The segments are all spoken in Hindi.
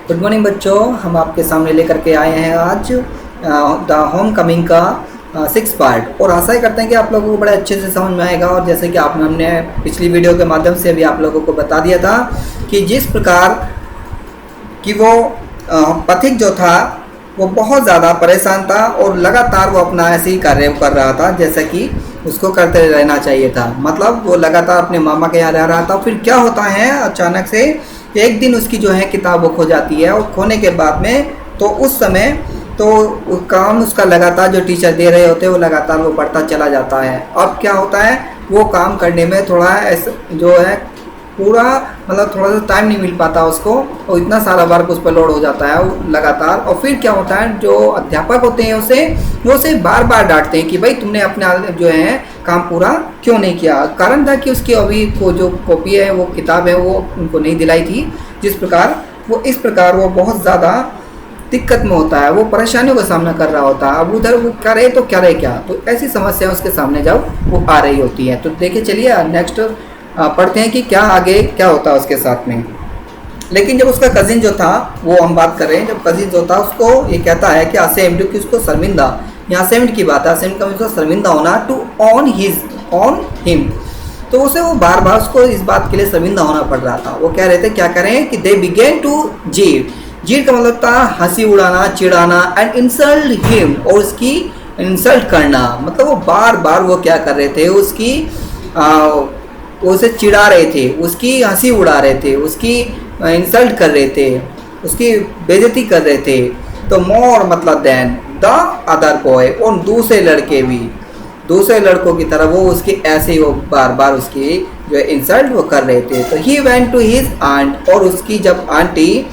गुड मॉर्निंग बच्चों, हम आपके सामने लेकर के आए हैं आज द होम कमिंग का 6 पार्ट। और आशा ही करते हैं कि आप लोगों को बड़े अच्छे से समझ में आएगा। और जैसे कि हमने पिछली वीडियो के माध्यम से भी आप लोगों को बता दिया था कि जिस प्रकार कि वो पथिक जो था वो बहुत ज़्यादा परेशान था और लगातार वो अपना ऐसे ही कार्य कर रहा था जैसा कि उसको करते रहना चाहिए था। मतलब वो लगातार अपने मामा के यहाँ रह रहा था। फिर क्या होता है, अचानक से एक दिन उसकी जो है किताब वो खो जाती है। और खोने के बाद में तो उस समय तो काम उसका लगातार जो टीचर दे रहे होते हैं वो लगातार वो बढ़ता चला जाता है। अब क्या होता है, वो काम करने में थोड़ा ऐसा जो है पूरा मतलब थोड़ा सा टाइम नहीं मिल पाता उसको, और इतना सारा वर्क उस पर लोड हो जाता है लगातार। और फिर क्या होता है, जो अध्यापक होते हैं वो उसे बार बार डांटते हैं कि भाई तुमने अपना जो है काम पूरा क्यों नहीं किया। कारण था कि उसकी अभी वो जो कॉपी है, वो किताब है, वो उनको नहीं दिलाई थी। जिस प्रकार वो बहुत ज़्यादा दिक्कत में होता है, वो परेशानियों का सामना कर रहा होता है। अब उधर वो करे तो करे क्या, तो ऐसी समस्या उसके सामने जब वो आ रही होती है। तो देखिए, चलिए नेक्स्ट पढ़ते हैं कि क्या आगे क्या होता है उसके साथ में। लेकिन जब उसका कजिन जो था, वो हम बात कर रहे हैं, जब कजिन जो था उसको ये कहता है कि असेम्ड, कि उसको शर्मिंदा, यहाँ असेम्ड की बात है, असेम्ड का मतलब शर्मिंदा होना, टू ऑन हिम। तो उसे वो बार बार उसको इस बात के लिए शर्मिंदा होना पड़ रहा था। वो कह रहे थे, क्या करें कि दे बिगेन टू जीर का मतलब था हंसी उड़ाना, चिढ़ाना, एंड इंसल्ट हिम, और उसकी इंसल्ट करना। मतलब वो बार बार वो क्या कर रहे थे, उसकी वो उसे चिढ़ा रहे थे, उसकी हंसी उड़ा रहे थे, उसकी इंसल्ट कर रहे थे, उसकी बेइज्जती कर रहे थे। तो मोर मतलब देन द अदर बॉय, और दूसरे लड़के भी दूसरे लड़कों की तरह वो उसकी ऐसे ही वो बार बार उसकी जो इंसल्ट वो कर रहे थे। तो he went to his aunt, और उसकी जब आंटी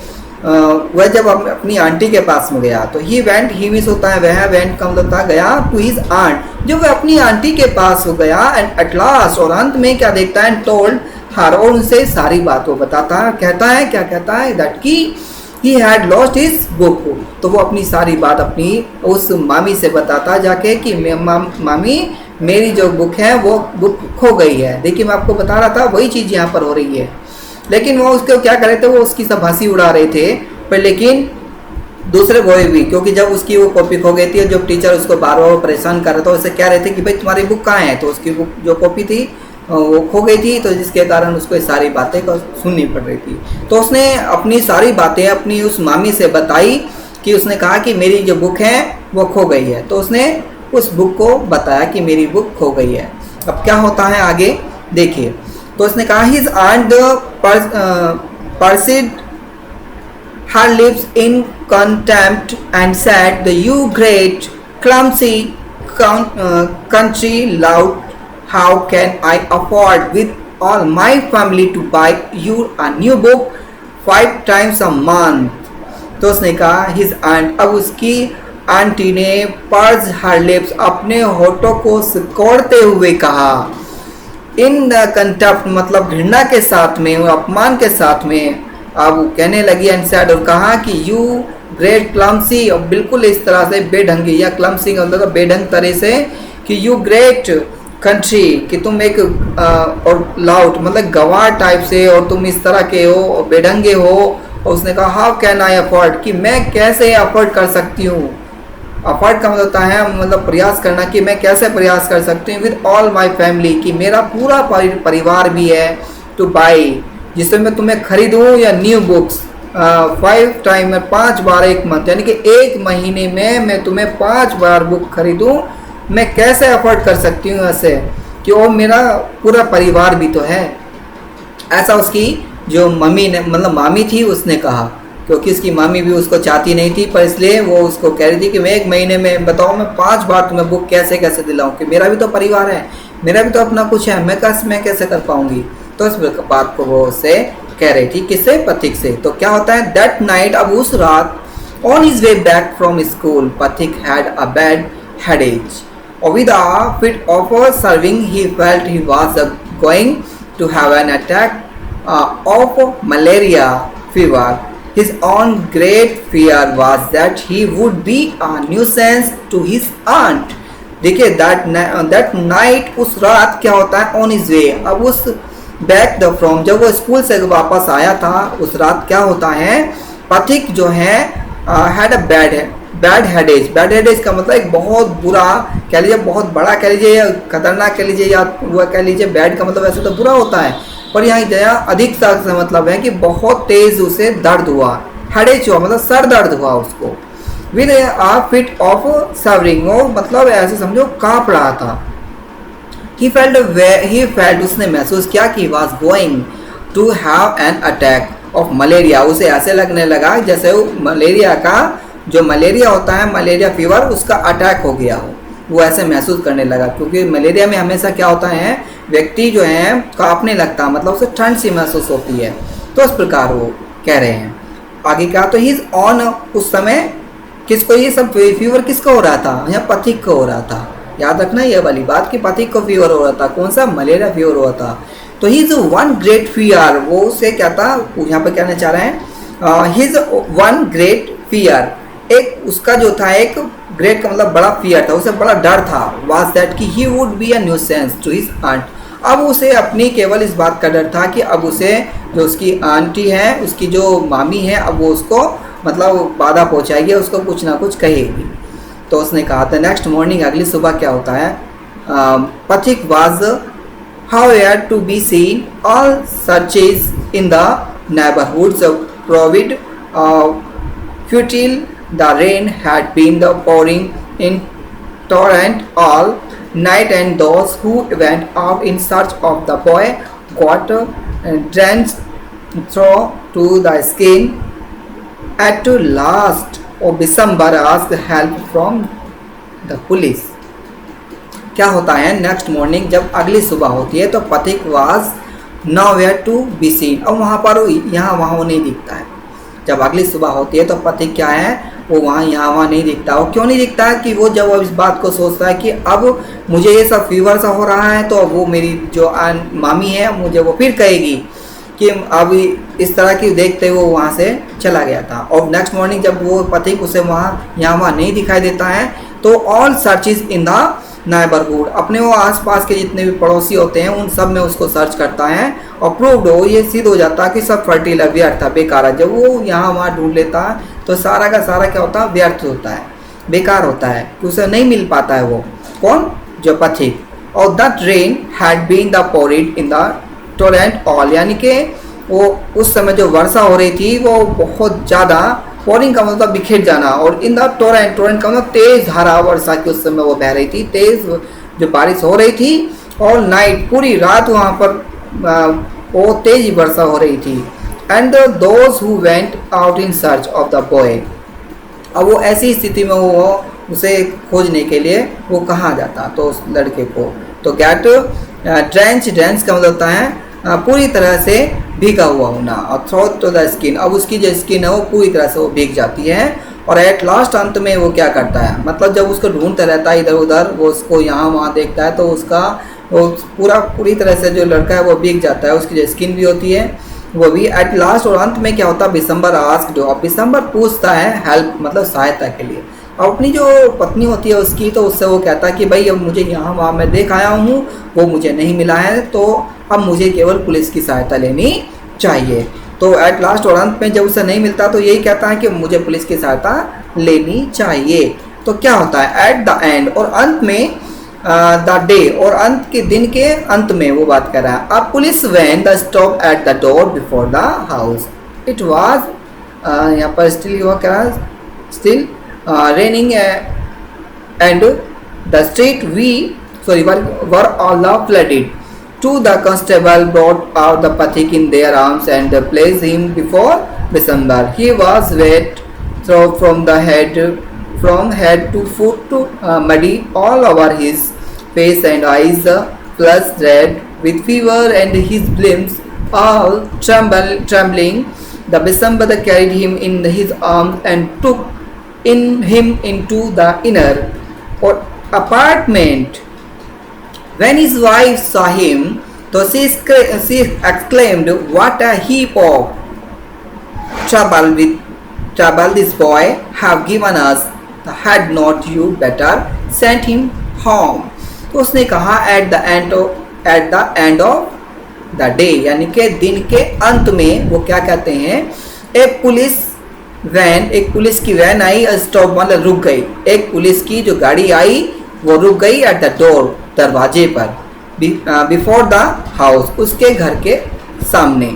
वह जब अपनी आंटी के पास में गया, तो ही वेंट, ही मिस होता है वह, वेंट का मतलब था गया, टू हिज आंट, जब वह अपनी आंटी के पास हो गया, एंड एट लास्ट, और अंत में क्या देखता है, टोल्ड हर, और उनसे सारी बात वो बताता है। कहता है, क्या कहता है, दैट की he had lost his book. तो वो अपनी सारी बात अपनी उस मामी से बताता जाके कि मामी मेरी जो बुक है वो बुक खो गई है। देखिए, मैं आपको बता रहा था वही चीज़ यहाँ पर हो रही है। लेकिन वो उसको क्या कर रहे थे, वो उसकी सब हंसी उड़ा रहे थे। पर लेकिन दूसरे बॉय भी, क्योंकि जब उसकी वो कॉपी खो गई थी, जब टीचर उसको बार बार परेशान कर रहा था, उससे कह रहे थे कि भाई तुम्हारी बुक कहाँ है। तो उसकी बुक जो कॉपी थी वो खो गई थी, तो जिसके कारण उसको ये सारी बातें सुननी पड़ रही थी। तो उसने अपनी सारी बातें अपनी उस मामी से बताई कि उसने कहा कि मेरी जो बुक है वो खो गई है। तो उसने उस बुक को बताया कि मेरी बुक खो गई है। अब क्या होता है आगे देखिए। तो उसने कहा, his aunt pursed her lips in contempt and said, "The you great clumsy country lout, how can I afford with all my family to buy you a new book 5 times a month?" तो उसने कहा his aunt, अब उसकी आंटी ने पर्स her lips, अपने होठों को सिकोड़ते हुए कहा, इन द कंटेम्प्ट मतलब घृणा के साथ में, अपमान के साथ में। अब कहने लगी एंड सेड, और कहा कि यू ग्रेट क्लम्सी, और बिल्कुल इस तरह से बेढंगी, या क्लम्सी का मतलब बेढंग तरह से, कि यू ग्रेट कंट्री, कि तुम एक और लाउड मतलब गवार टाइप से, और तुम इस तरह के हो, बेढंगे हो। और उसने कहा, हाउ कैन आई अफोर्ड, कि मैं कैसे अफोर्ड कर सकती हूँ। अफोर्ड का मतलब होता है मतलब प्रयास करना, कि मैं कैसे प्रयास कर सकती हूँ, विद ऑल माई फैमिली, कि मेरा पूरा परिवार भी है, टू बाई, जिससे मैं तुम्हें खरीदूँ, या न्यू बुक्स 5 टाइम में 5 बार एक मंथ, यानी कि एक महीने में मैं तुम्हें 5 बार बुक खरीदूँ। मैं कैसे अफोर्ड कर सकती हूँ ऐसे, कि वो मेरा पूरा परिवार भी तो है। ऐसा उसकी जो मम्मी ने मतलब मामी थी उसने कहा, क्योंकि उसकी मामी भी उसको चाहती नहीं थी, पर इसलिए वो उसको कह रही थी कि मैं एक महीने में बताओ मैं 5 बार तुम्हें बुक कैसे कैसे दिलाऊं, कि मेरा भी तो परिवार है, मेरा भी तो अपना कुछ है, मैं कैसे कर पाऊंगी। तो इस बात को वो उससे कह रही थी, किससे, पथिक से। तो क्या होता है, दैट नाइट, अब उस रात, on his way back from school, Pathik had a bad headache, और with a fit of shivering he felt he was going to have an attack of malaria fever. His own great fear was that he would be a nuisance to his aunt. देखिए, that night, उस रात क्या होता है, on his way, अब उस बैक द फ्रॉम, जब वो स्कूल से वापस आया था उस रात, क्या होता है पथिक जो है हैड अ बैड हेडेज। बैड हेडेज का मतलब एक बहुत बुरा कह लीजिए, बहुत बड़ा कह लीजिए, या खतरनाक कह लीजिए, या वह कह लीजिए। बैड का मतलब ऐसे तो बुरा होता है, पर यहाँ अधिक से मतलब है कि बहुत तेज उसे दर्द हुआ। हेडेज हुआ मतलब सर दर्द हुआ उसको। विद आ फिट ऑफ सवरिंग, वो मतलब ऐसे समझो कांप रहा था। ही फेल्ट उसने महसूस किया कि was going to have an attack of malaria. उसे ऐसे लगने लगा जैसे वो मलेरिया का, जो मलेरिया होता है, मलेरिया फीवर, उसका अटैक हो गया हो। वो ऐसे महसूस करने लगा, क्योंकि मलेरिया में हमेशा क्या होता है, व्यक्ति जो है कांपने लगता, मतलब उसे ठंड सी महसूस होती है। तो इस प्रकार वो कह रहे हैं। आगे क्या, तो ही ऑन, उस समय किसको ये सब फीवर किसको हो रहा था, यहाँ पथिक को हो रहा था। याद रखना ये वाली बात कि पथिक को फीवर हो रहा था। कौन सा, मलेरिया फीवर हो रहा था। तो हिज वन ग्रेट फियर, वो उसे क्या था, यहाँ पे कहना चाह रहे हैं, हिज वन ग्रेट फियर, एक उसका जो था, एक ग्रेट का मतलब बड़ा फियर था, उसे बड़ा डर था। वाज दैट कि he would be a nuisance to his aunt. अब उसे अपनी केवल इस बात का डर था कि अब उसे जो उसकी आंटी है, उसकी जो मामी है, अब वो उसको मतलब बाधा पहुंचाएगी, उसको कुछ ना कुछ कहेगी। तो उसने कहा था नेक्स्ट मॉर्निंग, अगली सुबह क्या होता है, Pathik was however to be seen all searches in the neighbourhoods proved futile. The rain had been pouring in torrent all night, and those who went out in search of the boy got drenched through to the skin. At last, December asked help from the police. क्या होता है, नेक्स्ट मॉर्निंग जब अगली सुबह होती है तो पथिक was nowhere to be seen। अब वहाँ पर यहाँ वहाँ वो नहीं दिखता है। जब अगली सुबह होती है तो पथिक क्या है, वो वहाँ यहाँ वहाँ नहीं दिखता। वो क्यों नहीं दिखता है कि वो जब इस बात को सोचता है कि अब मुझे ये सब फीवर सा हो रहा है, तो वो मेरी जो मामी है मुझे वो फिर कहेगी कि अब इस तरह की देखते हुए वो वहाँ से चला गया था। और नेक्स्ट मॉर्निंग जब वो पथिक उसे वहाँ यहाँ वहाँ नहीं दिखाई देता है, तो all searches in the neighbourhood, अपने वो आसपास के जितने भी पड़ोसी होते हैं उन सब में उसको सर्च करता है, और प्रूव्ड हो, ये सिद्ध हो जाता है कि सब फर्टिल है, व्यर्थ था, बेकार है। जब वो यहाँ वहाँ ढूंढ लेता है तो सारा का सारा क्या होता है, व्यर्थ होता है, बेकार होता है, कि उसे नहीं मिल पाता है वो। कौन, जो पथिक। और the rain had been the poured in the torrent all, यानी कि वो उस समय जो वर्षा हो रही थी वो बहुत ज़्यादा, पोरिंग का मतलब बिखेर जाना, और इन द टोरेंट, टोरेंट का मतलब तेज धारा वर्षा की उस समय वो बह रही थी, तेज जो बारिश हो रही थी। और नाइट, पूरी रात वहाँ पर वो तेज वर्षा हो रही थी। And those who went out in search of the boy, अब वो ऐसी स्थिति में वो उसे खोजने के लिए वो कहाँ जाता, तो उस लड़के को। तो गेट ड्रेंच, ड्रेंच का मतलब होता है पूरी तरह से भीगा हुआ होना, और थ्रो टू द स्किन, अब उसकी जो स्किन है वो पूरी तरह से वो भीग जाती है। और एट लास्ट, अंत में वो क्या करता है, मतलब जब उसको ढूंढता रहता है इधर उधर, वो उसको यहाँ वहाँ देखता है, तो उसका वो पूरी तरह से जो लड़का है वो भीग जाता है, उसकी जो स्किन भी होती है वो भी। एट लास्ट, और अंत में क्या होता है, दिसंबर आस्क्ड, अब दिसंबर पूछता है हेल्प, मतलब सहायता के लिए। और अपनी जो पत्नी होती है उसकी, तो उससे वो कहता है कि भाई अब मुझे यहाँ वहाँ मैं देख आया हूँ, वो मुझे नहीं मिला है, तो अब मुझे केवल पुलिस की सहायता लेनी चाहिए। तो एट लास्ट, और अंत में जब उसे नहीं मिलता तो यही कहता है कि मुझे पुलिस की सहायता लेनी चाहिए। तो क्या होता है, एट द एंड, और अंत में द डे, और अंत के दिन के अंत में वो बात कर रहा है। अब police when the stop at the door before the house, it was, यहाँ पर स्टिल हुआ क्या, still raining and the street were all flooded. To the constable brought out the Pathik in their arms and placed him before December. He was wet through from head to foot, muddy all over his face and eyes, flushed red with fever, and his limbs all trembling. The December carried him in his arms and took him into the inner apartment. When his wife saw him, so she exclaimed, "What a heap of trouble this boy have given us! Had not you better send him home?" तो उसने कहा at the end of the day, यानी कि दिन के अंत में वो क्या कहते हैं, ए पुलिस वैन, एक पुलिस की वैन आई, स्टॉप मतलब रुक गई, एक पुलिस की जो गाड़ी आई वो रुक गई एट द डोर, दरवाजे पर, बिफोर द हाउस, उसके घर के सामने।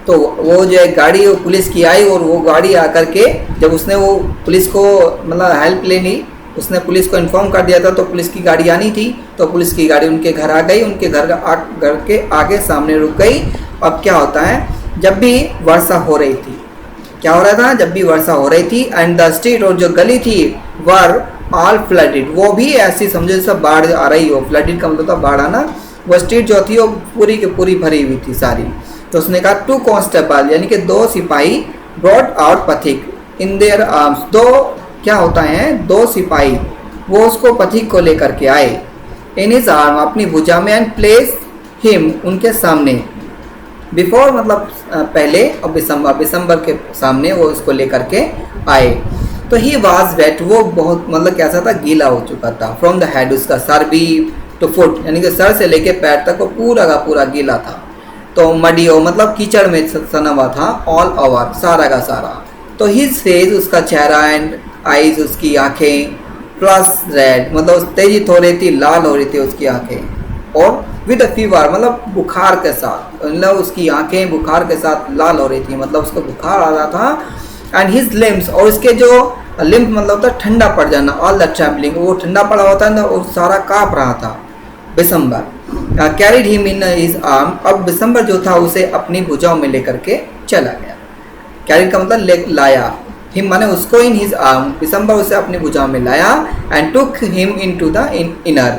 तो वो जो एक गाड़ी वो पुलिस की आई और वो गाड़ी आकर के जब उसने वो पुलिस को मतलब हेल्प लेनी, उसने पुलिस को इन्फॉर्म कर दिया था, तो पुलिस की गाड़ी आनी थी, तो पुलिस की गाड़ी उनके घर आ गई, उनके घर के आगे सामने रुक गई। अब क्या होता है, जब भी वर्षा हो रही थी, क्या हो रहा था, जब भी वर्षा हो रही थी, एंड द स्ट्रीट, और जो गली थी, वर ऑल फ्लडेड, वो भी ऐसी समझो जैसे बाढ़ आ रही हो, फ्लडेड का मतलब था बाढ़ आना, वो स्ट्रीट जो थी वो पूरी की पूरी भरी हुई थी सारी। तो उसने कहा टू कांस्टेबल, यानी कि 2 सिपाही, ब्रॉट आउट पथिक इन देयर आर्म्स, 2 क्या होता है, 2 सिपाही वो उसको पथिक को लेकर के आए, इन हिज आर्म, अपनी भुजा में, एंड प्लेस हिम, उनके सामने, बिफोर मतलब पहले, और बिसम्बर के सामने वो उसको लेकर के आए। तो ही वाज वेट, वो बहुत मतलब कैसा था, गीला हो चुका था, फ्रॉम द हेड, उसका सर भी टू फुट, यानी कि सर से लेके पैर तक वो पूरा का पूरा गीला था। तो मडी हो मतलब कीचड़ में सना हुआ था, ऑल ओवर, सारा का सारा। तो हिज फेस, उसका चेहरा, एंड आईज, उसकी आंखें, प्लस रेड मतलब तेजी हो रही थी, लाल हो रही थी उसकी आंखें, और विद अ फीवर मतलब बुखार के साथ, मतलब उसकी आंखें बुखार के साथ लाल हो रही थी, मतलब उसको बुखार आ रहा था। एंड हिज लिम्स, और उसके जो लिम्फ मतलब होता ठंडा पड़ जाना, ऑल द ट्रैम्बलिंग, वो ठंडा पड़ा होता है ना, वो सारा काँप रहा था। Bisambar carried him in his arm, अब बिसम्बर जो था उसे अपनी भुजाओं में लेकर के चला गया। कैरिड का मतलब लाया, हिम माने उसको, इन हिज आर्म, बिसम्बर उसे अपनी भुजाओं में लाया, and took him into the inner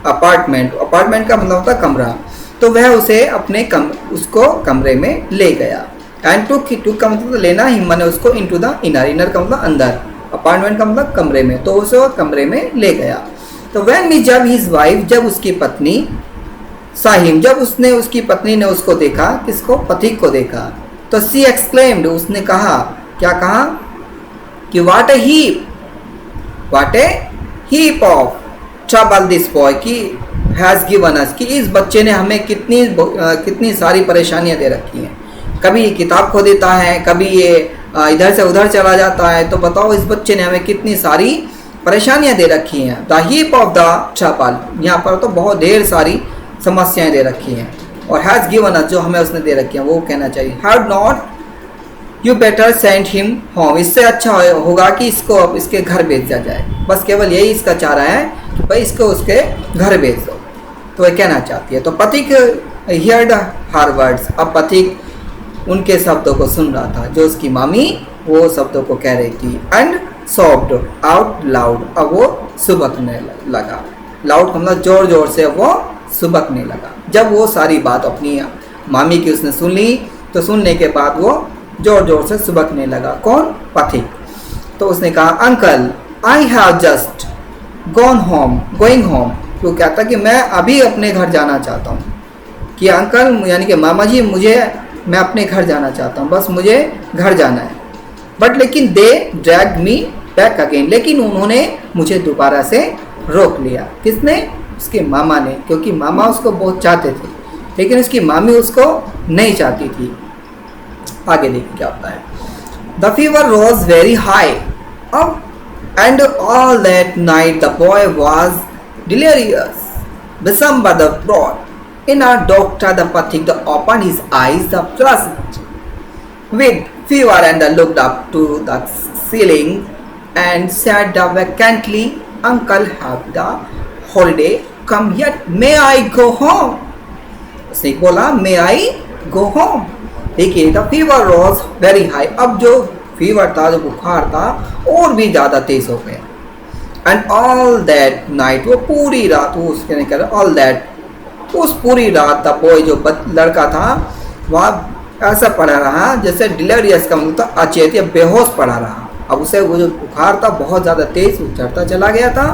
apartment, apartment का मतलब होता कमरा, तो वह उसे अपने उसको कमरे में ले गया। एंड टुक का मतलब लेना, हिम माने उसको, इनटू द इनर, इनर का मतलब अंदर, अपार्टमेंट का मतलब कमरे में, तो उसे कमरे में ले गया। तो वैन मी, जब हिज वाइफ, जब उसकी पत्नी, साहिम, जब उसने उसकी पत्नी ने उसको देखा, किसको, पथिक को देखा, तो सी एक्सक्लेम्ड, उसने कहा, क्या कहा कि what A heap of trouble this boy, की हैज़ गिवन अस, कि इस बच्चे ने हमें कितनी सारी परेशानियां दे रखी हैं। कभी ये किताब खो देता है, कभी ये इधर से उधर चला जाता है, तो बताओ इस बच्चे ने हमें कितनी सारी परेशानियां दे रखी हैं। The heap of the trouble, यहाँ पर तो बहुत ढेर सारी समस्याएं दे रखी हैं, और हैज़ गिवन अस, जो हमें उसने दे रखी हैं, वो कहना चाहिए। Had not you better send him home, इससे अच्छा होगा कि इसको अब इसके घर भेज दिया जाए, बस केवल यही इसका चाह रहा है कि भाई इसको उसके घर भेज दो, तो वह कहना चाहती है। तो पथिक हियर्ड हर वर्ड्स, अब पथिक उनके शब्दों को सुन रहा था, जो उसकी मामी वो शब्दों को कह रही थी। एंड सॉफ्ट आउट लाउड, अब वो सुबकने लगा, लाउड मतलब जोर जोर से वो सुबकने लगा। जब वो सारी बात अपनी मामी की उसने सुन ली, तो सुनने के बाद वो जोर जोर से सुबकने लगा। कौन, पथिक। तो उसने कहा, uncle I have just going home, तो कहता कि मैं अभी अपने घर जाना चाहता हूँ, कि अंकल यानी कि मामा जी, मैं अपने घर जाना चाहता हूँ, बस मुझे घर जाना है। बट लेकिन दे ड्रैग मी बैक अगेन, लेकिन उन्होंने मुझे दोबारा से रोक लिया। किसने, उसके मामा ने, क्योंकि मामा उसको बहुत चाहते थे, लेकिन उसकी मामी उसको नहीं चाहती थी। आगे देखिए क्या होता है। The fever rose very high अब, and all that night the boy was delirious. December the brought in a doctor the Pathik, the opened his eyes, the flushed with fever, and looked up to the ceiling and said vacantly, Uncle, have the holiday come yet? May I go home? उसने बोला, May I go home? देखिए, the fever was very high, अब जो फीवर था, जो बुखार था, और भी ज़्यादा तेज हो गया। एंड ऑल दैट नाइट, वो पूरी रात, वो उसके नहीं कर, ऑल दैट, उस पूरी रात द बॉय, जो लड़का था, वह ऐसा पड़ा रहा जैसे डिलेरियस का मतलब था अचेत या बेहोश पड़ा रहा। अब उसे वो जो बुखार था बहुत ज़्यादा तेज चढ़ता चला गया था,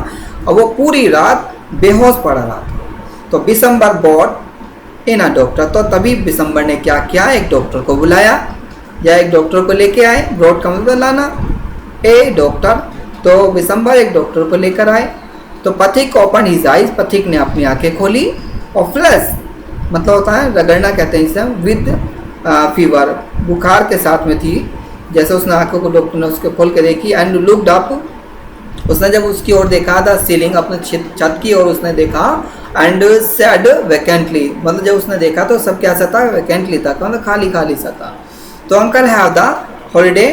और वो पूरी रात बेहोश पड़ा रहा था। तो बिसम्बर बॉट इन अ डॉक्टर, तो तभी बिसम्बर ने क्या किया, एक डॉक्टर को बुलाया, या एक डॉक्टर को लेके आए। ब्रॉड का मतलब लाना, ए डॉक्टर, तो बिसम्बर एक डॉक्टर को लेकर आए। तो पथिक ओपन हिज आइज, पथिक ने अपनी आंखें खोली, और फ्लश मतलब होता है रगड़ना कहते हैं इसे, विद फीवर, बुखार के साथ में थी, जैसे उसने आंखों को डॉक्टर ने उसके खोल के देखी एंड लुक्ड अप, उसने जब उसकी ओर देखा द सीलिंग अपने छत की ओर उसने देखा एंड सेड वैकेंटली, मतलब जब उसने देखा तो सब क्या सा था, वैकेंटली था, मतलब खाली खाली सा था। तो uncle have the holiday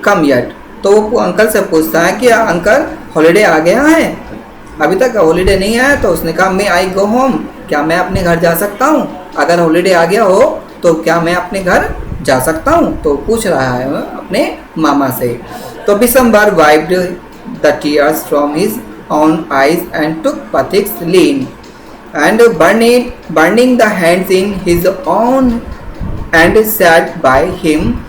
come yet, तो वो अंकल से पूछता है कि अंकल हॉलीडे आ गया है, अभी तक हॉलीडे नहीं आया। तो उसने कहा मे आई गो होम, क्या मैं अपने घर जा सकता हूँ, अगर हॉलीडे आ गया हो तो क्या मैं अपने घर जा सकता हूँ, तो पूछ रहा है अपने मामा से। तो Bisambar wiped the tears from his own eyes and took Pathik's lean and burning the hands in his own and sat by him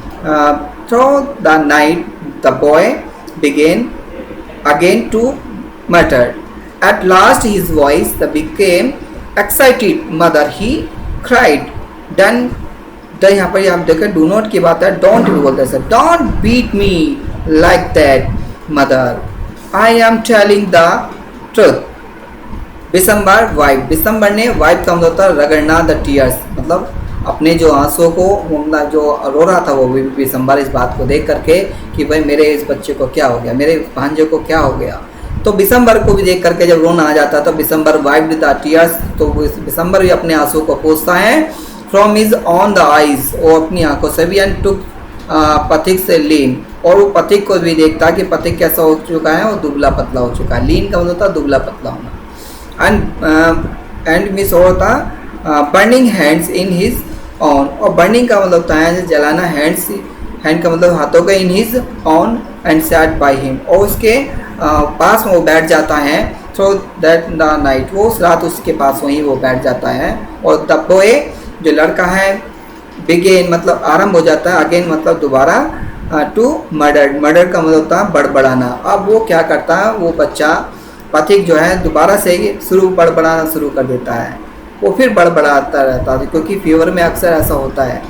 through the night. The boy began again to mutter. At last his voice became excited. Mother, he cried. Done. यहाँ पर आप देखें डू नॉट की बात है, डोंट भी बोलते हैं, don't beat me like that mother, I am telling the truth. Bisambar wipe, Bisambar ने वाइप का मतलब होता है रगड़ना, द टीयर्स मतलब अपने जो आंसुओं को, जो रो रहा था वो बिसम्बर इस बात को देख करके कि भाई मेरे इस बच्चे को क्या हो गया, मेरे भांजे को क्या हो गया। तो बिसम्बर को भी देख करके जब रोना आ जाता तो बिसम्बर वाइप्ड द टीयर्स, तो बिसम्बर भी अपने आंसुओं को पोंछता है from his on the eyes, वो अपनी आंखों से भी, एंड टुक पथिक से लीन, और वो पथिक को भी देखता कि पथिक कैसा हो चुका है, वो दुबला पतला हो चुका है। लीन का मतलब होता है दुबला पतला होना। एंड मिस होता burning hands in his on, और बर्निंग का मतलब होता है जलाना, हैंड्स, हैंड का मतलब हाथों का, in his on and set by him, और उसके पास में वो बैठ जाता है। थ्रू दैट द नाइट, वो उस रात उसके पास वहीं वो बैठ जाता है। और द बॉय जो लड़का है, बिगेन मतलब आरंभ हो जाता है, अगेन मतलब दोबारा, टू मर्डर, मर्डर का मतलब होता है बड़बड़ाना। अब वो क्या करता है, वो बच्चा पथिक जो है दोबारा से बड़बड़ाना शुरू कर देता है, वो फिर बड़बड़ाता रहता है, क्योंकि फीवर में अक्सर ऐसा होता है।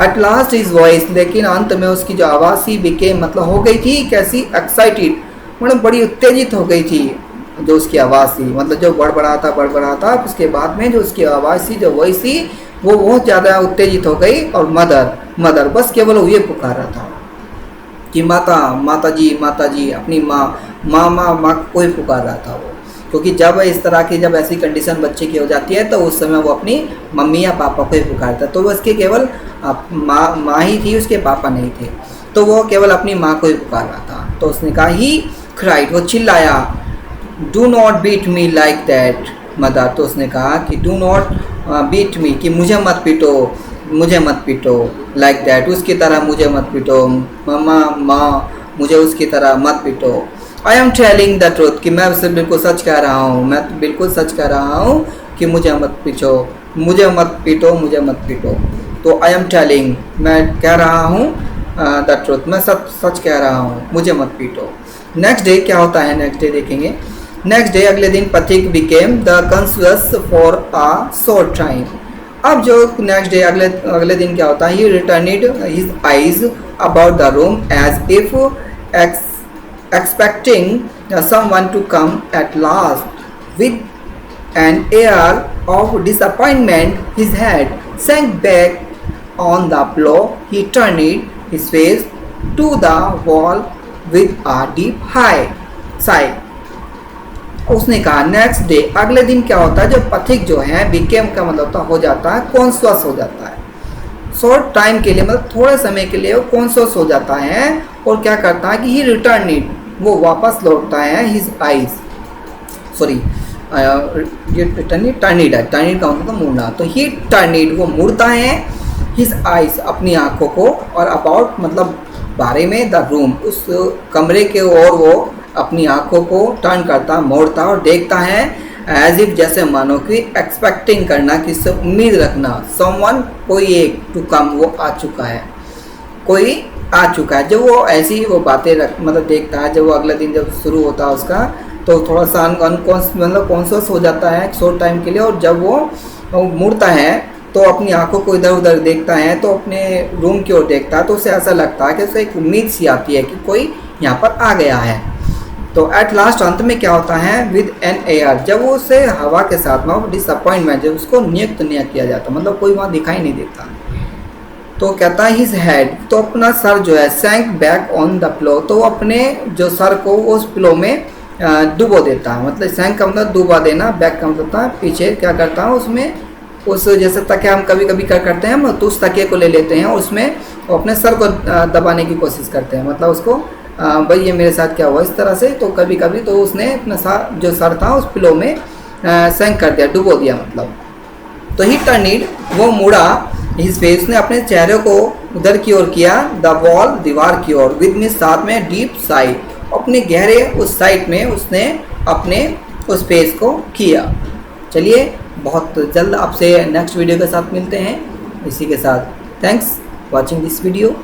एट लास्ट इज वॉइस, लेकिन अंत में उसकी जो आवाज़ ही बिकेम मतलब हो गई थी कैसी, एक्साइटेड, मतलब बड़ी उत्तेजित हो गई थी जो उसकी आवाज़ थी, मतलब जो बड़बड़ाता उसके बाद में जो उसकी आवाज़ थी, जो वॉइस थी, वो बहुत ज़्यादा उत्तेजित हो गई। और मदर बस केवल वो ये पुकार रहा था कि माता जी, अपनी माँ को ही पुकार रहा था वो, क्योंकि जब इस तरह की जब ऐसी कंडीशन बच्चे की हो जाती है तो उस समय वो अपनी मम्मी या पापा को ही पुकारता, तो उसके केवल माँ ही थी, उसके पापा नहीं थे, तो वो केवल अपनी माँ को ही पुकार रहा था। तो उसने कहा ही क्राइड, वो चिल्लाया, do not beat me like that mother, तो उसने कहा कि डू नॉट बीट मी, कि मुझे मत पीटो लाइक दैट, उसकी तरह मुझे मत पीटो, माँ मुझे उसकी तरह मत पीटो। I am telling the truth, कि मैं उससे बिल्कुल सच कह रहा हूँ, मैं बिल्कुल सच कह रहा हूँ कि मुझे मत पीटो। तो आई एम टेलिंग, मैं कह रहा हूँ द ट्रूथ, मैं सच कह रहा हूँ, मुझे मत पीटो। नेक्स्ट डे क्या होता है, नेक्स्ट डे देखेंगे। नेक्स्ट डे अगले दिन Pathik became the conscious for a short time. अब जो नेक्स्ट डे अगले दिन क्या होता है, he returned his eyes about the room as if expecting someone to come at last. With an air of disappointment, his head sank back on the pillow. He turned his face to the wall with a deep sigh. उसने कहा नेक्स्ट डे, अगले दिन क्या होता है, जो पथिक जो है, बिकेम का मतलब हो जाता है कॉन्शियस हो जाता है, शॉर्ट टाइम के लिए मतलब थोड़े समय के लिए वो कॉन्शियस हो जाता है, और क्या करता है कि ही रिटर्न, वो वापस लौटता है, हिज आइज, सॉरी ये टर्निड का मतलब मुड़ना, तो ही टर्निड वो मुड़ता है, हिज आइज अपनी आंखों को, और अबाउट मतलब बारे में, द रूम उस कमरे के ओर वो अपनी आंखों को टर्न करता, मोड़ता और देखता है, एज इफ जैसे मानो कि एक्सपेक्टिंग करना, किससे उम्मीद रखना, समवन कोई एक, टू कम वो आ चुका है, कोई आ चुका है। जब वो ऐसी वो बातें मतलब देखता है, जब वो अगले दिन जब शुरू होता है उसका, तो थोड़ा सा मतलब कॉन्शियस हो जाता है शॉर्ट टाइम के लिए, और जब वो मुड़ता है तो अपनी आंखों को इधर उधर देखता है, तो अपने रूम की ओर देखता है, तो उसे ऐसा लगता है कि उसे एक उम्मीद सी आती है कि कोई यहाँ पर आ गया है। तो एट लास्ट अंत में क्या होता है, विद एन एयर, जब वो उसे हवा के साथ में डिसअपॉइंटमेंट, जब उसको नियुक्त नहीं किया जाता, मतलब कोई वहाँ दिखाई नहीं देता, तो कहता है हिज हेड, तो अपना सर जो है सैंक बैक ऑन द पिलो, तो अपने जो सर को उस पिलो में डुबो देता है। मतलब सैंक का मतलब डुबा देना, बैक का मतलब था पीछे, क्या करता है उसमें, उस जैसे तकिया हम कभी कभी क्या करते हैं हम, तो उस तकिए को ले लेते हैं और उसमें वो अपने सर को दबाने की कोशिश करते हैं। मतलब उसको भाई ये मेरे साथ क्या हुआ इस तरह से, तो कभी कभी तो उसने अपना जो सर था उस पिलो में सैंक कर दिया, डुबो दिया मतलब। तो ही टर्निड, वो मुड़ा, हिज फेस, ने अपने चेहरे को उधर की ओर किया, द वॉल, दीवार की ओर, विद मीन साथ में, डीप साइड, अपने गहरे उस साइड में उसने अपने उस फेस को किया। चलिए बहुत जल्द आपसे नेक्स्ट वीडियो के साथ मिलते हैं। इसी के साथ थैंक्स वॉचिंग दिस वीडियो।